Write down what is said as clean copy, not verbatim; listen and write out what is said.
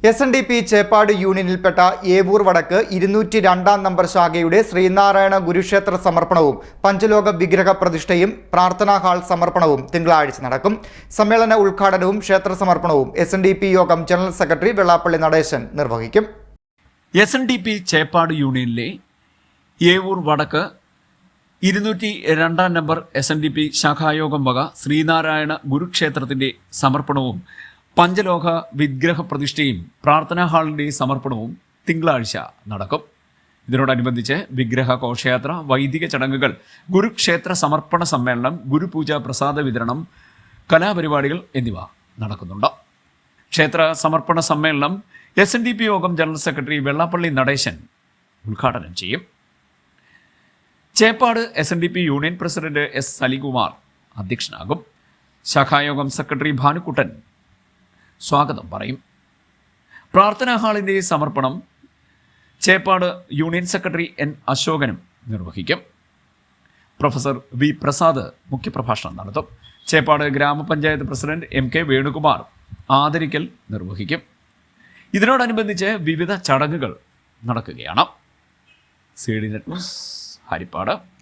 SNDP Cheppad യൂണിയനിൽപ്പെട്ട Evoor വടക്ക് 202 number ശാഖയുടെ ശ്രീനാരായണ ഗുരുക്ഷേത്ര സമർപ്പണവും പഞ്ചലോക വിഗ്രഹ പ്രതിഷ്ഠയും പ്രാർത്ഥനാ ഹാൾ സമർപ്പണവും തിങ്കളാഴ്ച നടക്കും. സമ്മേളന ഉദ്ഘാടനവും ക്ഷേത്ര സമർപ്പണവും SNDP യോഗം ജനറൽ സെക്രട്ടറി വെള്ളാപ്പള്ളി നടേശൻ നിർവഹിക്കും. SNDP ചേപ്പാട് യൂണിയനിലെ ഏവൂർ വടക്ക് 202 നമ്പർ SNDP ശാഖായോഗം വക ശ്രീനാരായണ ഗുരുക്ഷേത്രത്തിന്റെ സമർപ്പണവും പഞ്ചലോക വിഗ്രഹ പ്രതിഷ്ഠയും പ്രാർത്ഥനാ ഹാളിന്റെ സമർപ്പണവും തിങ്കളാഴ്ച നടക്കും. ഇതിനോടനുബന്ധിച്ച് വിഗ്രഹ ഘോഷയാത്ര, വൈദിക ചടങ്ങുകൾ, ഗുരുക്ഷേത്ര സമർപ്പണ സമ്മേളനം, ഗുരുപൂജ പ്രസാദ വിതരണം, കലാപരിപാടികൾ എന്നിവ നടക്കുന്നുണ്ട്. ക്ഷേത്ര സമർപ്പണ സമ്മേളനം SNDP യോഗം ജനറൽ സെക്രട്ടറി വെള്ളാപ്പള്ളി നടേശൻ ഉദ്ഘാടനം ചെയ്യും. Cheppad SNDP union president S. Salikumar അധ്യക്ഷനാകും. ശാഖായോഗം സെക്രട്ടറി ഭാനുക്കുട്ടൻ സ്വാഗതം പറയും. പ്രാർത്ഥനാ ഹാളിന്റെ സമർപ്പണം ചേപ്പാട് യൂണിയൻ സെക്രട്ടറി N. അശോകനും നിർവഹിക്കും. Professor V. പ്രസാദ് മുഖ്യപ്രഭാഷണം നടത്തും. ചേപ്പാട് ഗ്രാമപഞ്ചായത്ത് പ്രസിഡന്റ് M. K. വേണുകുമാർ ആദരിക്കൽ നിർവഹിക്കും. ഇതിനോടനുബന്ധിച്ച് വിവിധ ചടങ്ങുകൾ നടക്കുകയാണ്. CD net news, Harippad.